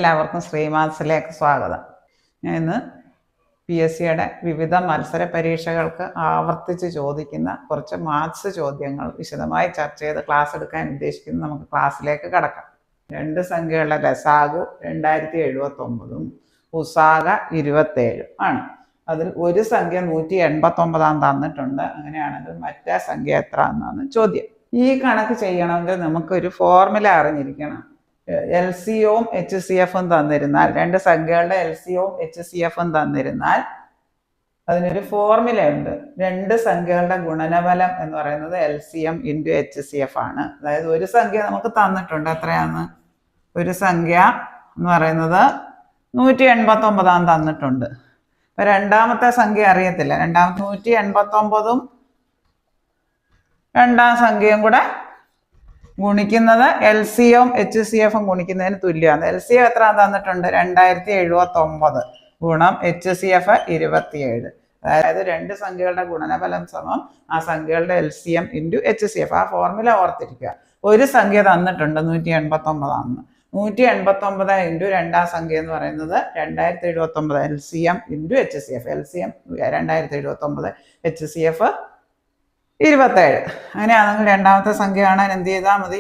എല്ലാവർക്കും ശ്രീമാത്സിലേക്ക് സ്വാഗതം. ഞാൻ ഇന്ന് PSCയുടെ വിവിധ മത്സര പരീക്ഷകൾക്ക് ആവർത്തിച്ച് ചോദിക്കുന്ന കുറച്ച് മാത്സ് ചോദ്യങ്ങൾ വിശദമായി ചർച്ച ചെയ്ത് ക്ലാസ് എടുക്കാൻ ഉദ്ദേശിക്കുന്നു. നമുക്ക് ക്ലാസ്സിലേക്ക് കടക്കാം. രണ്ട് സംഖ്യകളുടെ ലസാഗു 2079 ഉസാഗ 27 ആണ്. അതിൽ ഒരു സംഖ്യ 189 തന്നിട്ടുണ്ട്. അങ്ങനെയാണെങ്കിൽ മറ്റേ സംഖ്യ എത്ര എന്നാണ് ചോദ്യം. ഈ കണക്ക് ചെയ്യണമെങ്കിൽ നമുക്കൊരു ഫോർമുല അറിഞ്ഞിരിക്കണം. LCOയും HCFും തന്നിരുന്നാൽ, രണ്ട് സംഖ്യകളുടെ LCOയും HCFും തന്നിരുന്നാൽ അതിനൊരു ഫോർമുല ഉണ്ട്. രണ്ട് സംഖ്യകളുടെ ഗുണനഫലം എന്ന് പറയുന്നത് LCM × HCF ആണ്. അതായത് ഒരു സംഖ്യ നമുക്ക് തന്നിട്ടുണ്ട്. എത്രയാന്ന്? ഒരു സംഖ്യ എന്ന് പറയുന്നത് 189 തന്നിട്ടുണ്ട്. അപ്പൊ രണ്ടാമത്തെ സംഖ്യ അറിയത്തില്ല. രണ്ടാമത്തെ 189ഉം രണ്ടാം സംഖ്യയും കൂടെ ഗുണിക്കുന്നത് LCOയും HCFും ഗുണിക്കുന്നതിന് തുല്യമാണ്. LCO എത്ര തന്നിട്ടുണ്ട്? 2079 ഗുണം HCF 27. അതായത് രണ്ട് സംഖ്യകളുടെ ഗുണനഫലം സമം ആ സംഖ്യകളുടെ LCM × HCF. ആ ഫോർമുല ഓർത്തിരിക്കുക. ഒരു സംഖ്യ തന്നിട്ടുണ്ട് 189 189 × രണ്ടാം സംഖ്യ എന്ന് പറയുന്നത് 2079 LCM × HCF. LCM 2079, HCF 27. അങ്ങനെയാണെങ്കിൽ രണ്ടാമത്തെ സംഖ്യ കാണാൻ എന്ത് ചെയ്താൽ മതി?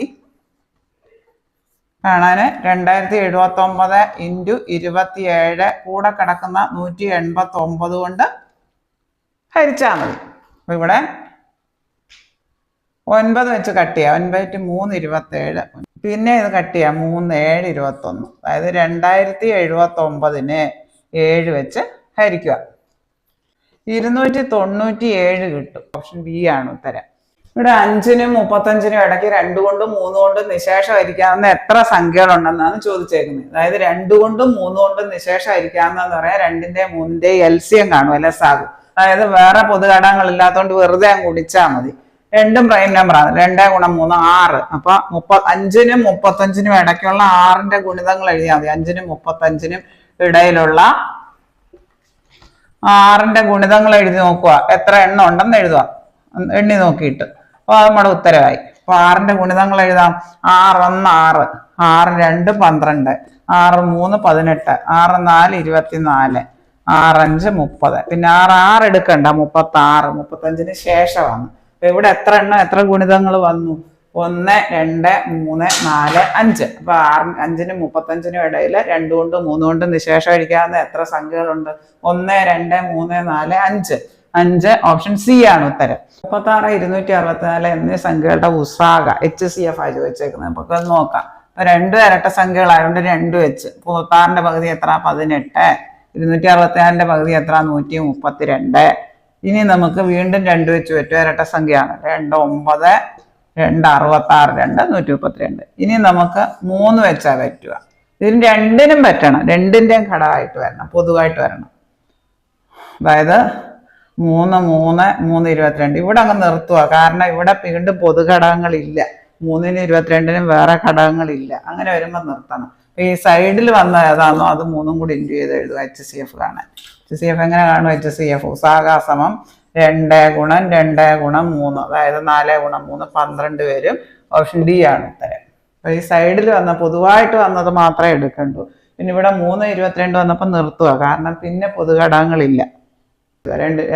കാണാൻ 2079 × 27 കൂടെ കിടക്കുന്ന 189 കൊണ്ട് ഹരിച്ചാൽ മതി. അപ്പൊ ഇവിടെ 9 വെച്ച് കട്ട് ചെയ്യുക. 9 × 3 27. പിന്നെ ഇത് കട്ട് ചെയ്യുക. 3 7 21. അതായത് 2079നെ 7 വെച്ച് ഹരിക്കുക. 297 കിട്ടും. ഓപ്ഷൻ ബി ആണ് ഉത്തരം. ഇവിടെ 5നും 35നും ഇടയ്ക്ക് 2 കൊണ്ടും 3 കൊണ്ടും നിശേഷം ഹരിക്കാവുന്ന എത്ര സംഖ്യകളുണ്ടെന്നാണ് ചോദിച്ചേക്കുന്നത്. അതായത് 2 കൊണ്ടും 3 കൊണ്ടും നിശേഷം ഹരിക്കാവുന്നതെന്ന് പറയാം 2ന്റെയും 3ന്റെയും LCM കാണും, ലസാഗു. അതായത് വേറെ പൊതുഘടകങ്ങൾ ഇല്ലാത്തതുകൊണ്ട് വെറുതെ അങ്ങ് കുടിച്ചാൽ മതി. രണ്ടും പ്രൈം നമ്പറാണ്. 2 × 3 6. അപ്പൊ 5നും 35നും ഇടയ്ക്കുള്ള 6ന്റെ ഗുണിതങ്ങൾ എഴുതിയാൽ മതി. 5നും 35നും ഇടയിലുള്ള 6ന്റെ ഗുണിതങ്ങൾ എഴുതി നോക്കുക. എത്ര എണ്ണം ഉണ്ടെന്ന് എഴുതുക. എണ്ണി നോക്കിയിട്ട്. അപ്പൊ അത് നമ്മുടെ ഉത്തരവായി. അപ്പൊ 6ന്റെ ഗുണിതങ്ങൾ എഴുതാം. 6 1 6, 6 2 12, 6 3 18, 6 4 24, 6 5 30. പിന്നെ 6 എടുക്കണ്ട, 36. 35ന് ശേഷമാണ്. അപ്പൊ ഇവിടെ എത്ര എണ്ണം, എത്ര ഗുണിതങ്ങൾ വന്നു? 1 2 3 4 5. അപ്പൊ 5നും 35നും ഇടയിൽ 2 കൊണ്ടും 3 കൊണ്ടും നിശേഷം ഹരിക്കാവുന്ന എത്ര സംഖ്യകളുണ്ട്? 1 2 3 4 5. 5 ഓപ്ഷൻ സി ആണ് ഉത്തരം. 36 264 എന്നീ സംഖ്യകളുടെ ഉസാഗ HCF ആയി ചോദിച്ചേക്കുന്നത്. നമുക്ക് അത് നോക്കാം. അപ്പൊ 2 ഇരട്ട സംഖ്യകളായതുകൊണ്ട് 2 വെച്ച്. 36ന്റെ പകുതി എത്ര? 18. 264ന്റെ പകുതി എത്ര? 132. ഇനി നമുക്ക് വീണ്ടും 2 വെച്ച് പറ്റും. ഇരട്ട സംഖ്യയാണ്. 2 9, 2 66, 2 132. ഇനി നമുക്ക് 3 വെച്ചാൽ പറ്റുക. ഇതിന് രണ്ടിനും പറ്റണം. രണ്ടിന്റെയും ഘടകമായിട്ട് വരണം, പൊതുവായിട്ട് വരണം. അതായത് 3 3 3 22. ഇവിടെ അങ്ങ് നിർത്തുക. കാരണം ഇവിടെ വീണ്ടും പൊതുഘടകങ്ങളില്ല. 3നും 22നും വേറെ ഘടകങ്ങളില്ല. അങ്ങനെ വരുമ്പോൾ നിർത്തണം. ഈ സൈഡിൽ വന്ന ഏതാണോ അത് 3ഉം കൂടി ഇൻറ്റു ചെയ്ത് എഴുതുക. HCF കാണാൻ. HCF എങ്ങനെ കാണും? HCF ഉസാഗ സമം 2 × 2 × 3. അതായത് 4 × 3 12 വരും. ഓപ്ഷൻ ഡി ആണ് ഉത്തരം. അപ്പൊ ഈ സൈഡിൽ വന്ന പൊതുവായിട്ട് വന്നത് മാത്രമേ എടുക്കണ്ടൂ. പിന്നെ ഇവിടെ 3 22 വന്നപ്പോൾ നിർത്തുക. കാരണം പിന്നെ പൊതുഘടകങ്ങളില്ല.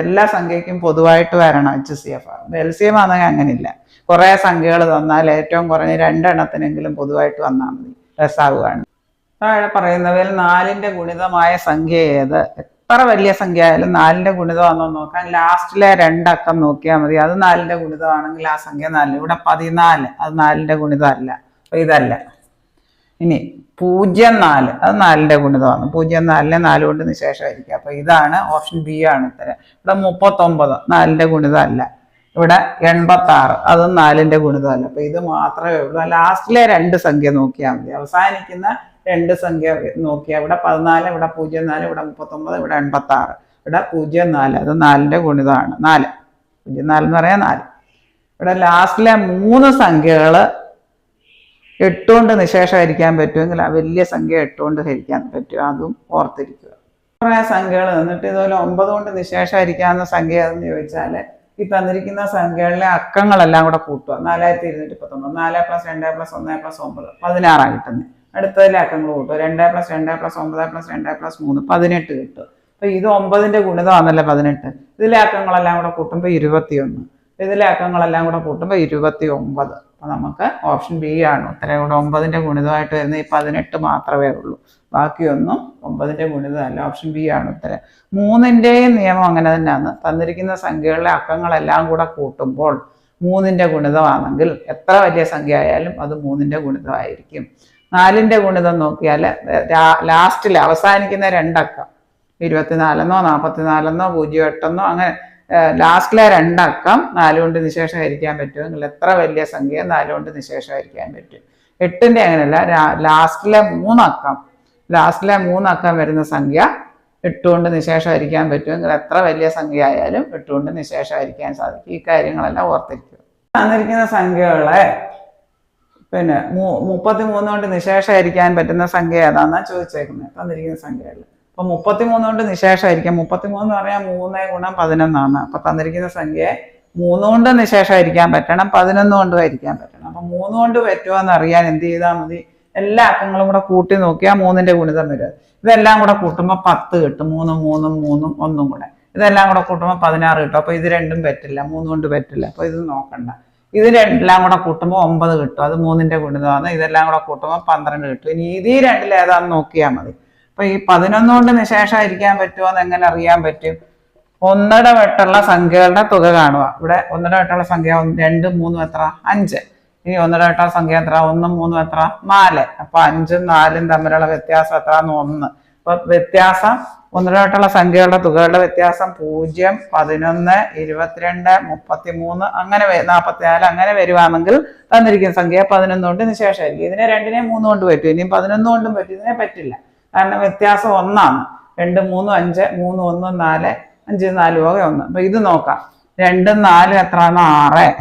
എല്ലാ സംഖ്യയ്ക്കും പൊതുവായിട്ട് വരണം HCF. LCM ആണെങ്കിൽ അങ്ങനെയില്ല. കുറെ സംഖ്യകൾ തന്നാൽ ഏറ്റവും കുറഞ്ഞ 2 എണ്ണത്തിനെങ്കിലും പൊതുവായിട്ട് വന്നാൽ മതി. ലസാഗുവാണ്. താഴെ പറയുന്നവയിൽ 4ന്റെ ഗുണിതമായ സംഖ്യ ഏത്? എത്ര വലിയ സംഖ്യ ആയാലും 4ന്റെ ഗുണിതമാണോ നോക്കാൻ ലാസ്റ്റിലെ 2 അക്കം നോക്കിയാൽ മതി. അത് 4ന്റെ ഗുണിതമാണെങ്കിൽ ആ സംഖ്യ 4. ഇവിടെ 14, അത് 4ന്റെ ഗുണിതമല്ല. അപ്പൊ ഇതല്ല. ഇനി 04, അത് 4ന്റെ ഗുണിതമാണ്. 04നെ 4 കൊണ്ട് നിശേഷമായിരിക്കും. അപ്പൊ ഇതാണ് ഓപ്ഷൻ ബി ആണ് ഉത്തരം. ഇവിടെ 39 4ന്റെ ഗുണിതമല്ല. ഇവിടെ 86, അതും 4ന്റെ ഗുണിതമല്ല. അപ്പൊ ഇത് മാത്രമേ ഉള്ളൂ. ലാസ്റ്റിലെ 2 സംഖ്യ നോക്കിയാൽ മതി. അവസാനിക്കുന്ന 2 സംഖ്യ നോക്കിയാൽ ഇവിടെ 14, ഇവിടെ 04, ഇവിടെ 39, ഇവിടെ 86, ഇവിടെ 04, അത് 4ന്റെ ഗുണിതമാണ്. 4 04 എന്ന് പറയാൻ 4. ഇവിടെ ലാസ്റ്റിലെ 3 സംഖ്യകൾ 8 കൊണ്ട് നിശേഷം ഹരിക്കാൻ പറ്റുമെങ്കിൽ ആ വലിയ സംഖ്യ 8 കൊണ്ട് ഹരിക്കാൻ പറ്റും. അതും ഓർത്തിരിക്കുക. കുറേ സംഖ്യകൾ തന്നിട്ട് ഇതുപോലെ 9 കൊണ്ട് നിശേഷം ഹരിക്കാവുന്ന സംഖ്യ എന്ന് ചോദിച്ചാൽ ഈ തന്നിരിക്കുന്ന സംഖ്യകളിലെ അക്കങ്ങളെല്ലാം കൂടെ കൂട്ടുക. 4219. 4 + 2 + 1 + 9 16 കിട്ടുന്നത്. അടുത്തതിലെ അക്കങ്ങൾ കൂട്ടും. 2 + 2 + 9 + 2 + 3 18 കിട്ടും. അപ്പൊ ഇത് 9ന്റെ ഗുണിതമാണല്ലേ 18. ഇതിലെ അക്കങ്ങളെല്ലാം കൂടെ കൂട്ടുമ്പോൾ 21. ഇതിലെ അക്കങ്ങളെല്ലാം കൂടെ കൂട്ടുമ്പോൾ 29. അപ്പൊ നമുക്ക് ഓപ്ഷൻ ബി ആണ് ഉത്തരം. ഇവിടെ 9ന്റെ ഗുണിതമായിട്ട് വരുന്ന ഈ 18 മാത്രമേ ഉള്ളൂ. ബാക്കിയൊന്നും 9ന്റെ ഗുണിതമല്ല. ഓപ്ഷൻ ബി ആണ് ഉത്തരം. 3ന്റെയും നിയമം അങ്ങനെ തന്നെയാണ്. തന്നിരിക്കുന്ന സംഖ്യകളിലെ അക്കങ്ങളെല്ലാം കൂടെ കൂട്ടുമ്പോൾ 3ന്റെ ഗുണിതമാണെങ്കിൽ എത്ര വലിയ സംഖ്യ ആയാലും അത് 3ന്റെ ഗുണിതമായിരിക്കും. 4ന്റെ ഗുണിതം നോക്കിയാൽ ലാസ്റ്റിൽ അവസാനിക്കുന്ന രണ്ടക്കം 24എന്നോ 44എന്നോ 08എന്നോ അങ്ങനെ ലാസ്റ്റിലെ രണ്ടക്കം 4 കൊണ്ട് നിശേഷഹരിക്കാൻ പറ്റുമെങ്കിൽ എത്ര വലിയ സംഖ്യ 4 കൊണ്ട് നിശേഷഹരിക്കാൻ പറ്റും. 8ന്റെ അങ്ങനെയല്ല. ലാസ്റ്റിലെ മൂന്നക്കം വരുന്ന സംഖ്യ 8 കൊണ്ട് നിശേഷഹരിക്കാൻ പറ്റുമെങ്കിൽ എത്ര വലിയ സംഖ്യ ആയാലും 8 കൊണ്ട് നിശേഷഹരിക്കാൻ സാധിക്കും. ഈ കാര്യങ്ങളെല്ലാം ഓർത്തിരിക്കുക. തന്നിരിക്കുന്ന സംഖ്യകളെ 33 കൊണ്ട് നിശേഷഹരിക്കാൻ പറ്റുന്ന സംഖ്യ ഏതാണെന്നാണ് ചോദിച്ചേക്കുന്നത്. തന്നിരിക്കുന്ന സംഖ്യകളിൽ അപ്പൊ 33 കൊണ്ട് നിശേഷഹരിക്കാം. 33 എന്ന് പറഞ്ഞാൽ 3 × 11 അപ്പൊ തന്നിരിക്കുന്ന സംഖ്യയെ 3 കൊണ്ട് നിശേഷഹരിക്കാൻ പറ്റണം, 11 കൊണ്ട് ഹരിക്കാൻ പറ്റണം. അപ്പൊ 3 കൊണ്ട് പറ്റുമോ എന്ന് അറിയാൻ എന്ത് ചെയ്താൽ മതി? എല്ലാ അക്കങ്ങളും കൂടെ കൂട്ടി നോക്കിയാൽ 3ന്റെ ഗുണിതം വരും. ഇതെല്ലാം കൂടെ കൂട്ടുമ്പോൾ 10 കിട്ടും. 3 3 3 1 കൂടെ ഇതെല്ലാം കൂടെ കൂട്ടുമ്പോൾ 16 കിട്ടും. അപ്പൊ ഇത് രണ്ടും പറ്റില്ല, 3 കൊണ്ട് പറ്റില്ല. അപ്പൊ ഇത് നോക്കണ്ട. ഇത് രണ്ടെല്ലാം കൂടെ കൂട്ടുമ്പോൾ 9 കിട്ടും. അത് 3ന്റെ ഗുണിതമാണ്. ഇതെല്ലാം കൂടെ കൂട്ടുമ്പോൾ 12 കിട്ടും. ഇനി ഇത് രണ്ടിൽ ഏതാന്ന് നോക്കിയാൽ മതി. അപ്പൊ ഈ 11 കൊണ്ട് നിശേഷഹരിക്കാൻ പറ്റുമോ എന്ന് എങ്ങനെ അറിയാൻ പറ്റും? 1ടെ വെട്ടുള്ള സംഖ്യകളുടെ തുക കാണുക. ഇവിടെ 1ടെ വെട്ടുള്ള സംഖ്യ 2 3 എത്ര? 5. ഇനി 1ടെ വെട്ടുള്ള സംഖ്യ എത്ര? 1 3 എത്ര? 4. അപ്പൊ 5ഉം 4ഉം തമ്മിലുള്ള വ്യത്യാസം എത്ര? 1. അപ്പൊ വ്യത്യാസം 1ടെ വെട്ടുള്ള സംഖ്യകളുടെ തുകകളുടെ വ്യത്യാസം 0 11 22 33 അങ്ങനെ 44 അങ്ങനെ വരുവാണെങ്കിൽ തന്നിരിക്കുന്ന സംഖ്യ 11 കൊണ്ട് നിശേഷമായിരിക്കും. ഇതിനെ 2നെയും 3 കൊണ്ട് പറ്റും. ഇനിയും 11 കൊണ്ടും പറ്റും. ഇതിനെ പറ്റില്ല. കാരണം വ്യത്യാസം 1 ആണ്. 2 3 5 3 1 4 5 4 പോകെ 1. അപ്പൊ ഇത് നോക്കാം. 2 4 എത്രയാണ്? 6.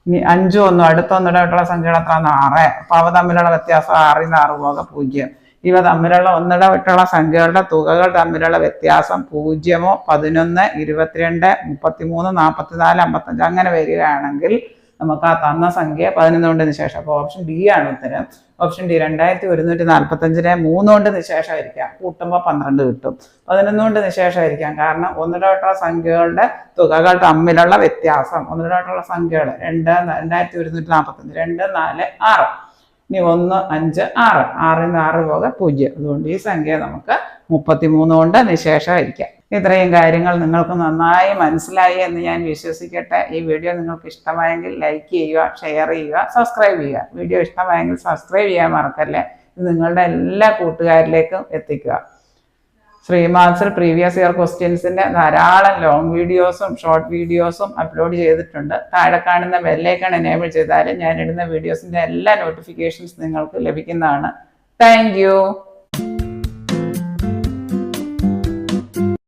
ഇനി 5 1 അടുത്ത 1ടെ വെട്ടുള്ള സംഖ്യകൾ എത്രയാണ്? 6. അപ്പൊ അവ തമ്മിലുള്ള വ്യത്യാസം 6 ൽ 6 പോകെ 0. ഇവ തമ്മിലുള്ള 1ടെ വെട്ടുള്ള സംഖ്യകളുടെ തുകകൾ തമ്മിലുള്ള വ്യത്യാസം 0 11 22 33 44 55 അങ്ങനെ വരികയാണെങ്കിൽ നമുക്ക് ആ തന്ന സംഖ്യ 11 കൊണ്ട് നിശേഷം. അപ്പൊ ഓപ്ഷൻ ഡി ആണ് ഉത്തരം. ഓപ്ഷൻ ഡി 2145നെ 3 കൊണ്ട് നിശേഷമായിരിക്കാം. കൂട്ടുമ്പോൾ 12 കിട്ടും. 11 കൊണ്ട് നിശേഷമായിരിക്കാം. കാരണം 1ടെ വെട്ടുള്ള സംഖ്യകളുടെ തുകകൾ തമ്മിലുള്ള വ്യത്യാസം 1ടെ വെട്ടുള്ള സംഖ്യകൾ 2145 2 4 6. ഇനി 1 5 6 6ൽ നിന്ന് 6 പോകെ 0. അതുകൊണ്ട് ഈ സംഖ്യ നമുക്ക് 33 കൊണ്ട് നിശേഷമായിരിക്കാം. ഇത്രയും കാര്യങ്ങൾ നിങ്ങൾക്ക് നന്നായി മനസ്സിലായി എന്ന് ഞാൻ വിശ്വസിക്കട്ടെ. ഈ വീഡിയോ നിങ്ങൾക്ക് ഇഷ്ടമായെങ്കിൽ ലൈക്ക് ചെയ്യുക, ഷെയർ ചെയ്യുക, സബ്സ്ക്രൈബ് ചെയ്യുക. വീഡിയോ ഇഷ്ടമായെങ്കിൽ സബ്സ്ക്രൈബ് ചെയ്യാൻ മറക്കല്ലേ. ഇത് നിങ്ങളുടെ എല്ലാ കൂട്ടുകാരിലേക്കും എത്തിക്കുക. ശ്രീമാത്സിൽ പ്രീവിയസ് ഇയർ ക്വസ്റ്റ്യൻസിന്റെ ധാരാളം ലോങ് വീഡിയോസും ഷോർട്ട് വീഡിയോസും അപ്ലോഡ് ചെയ്തിട്ടുണ്ട്. താഴെ കാണുന്ന ബെല്ലൈക്കൺ എനേബിൾ ചെയ്താൽ ഞാൻ ഇടുന്ന വീഡിയോസിന്റെ എല്ലാ നോട്ടിഫിക്കേഷൻസ് നിങ്ങൾക്ക് ലഭിക്കുന്നതാണ്. Thank you.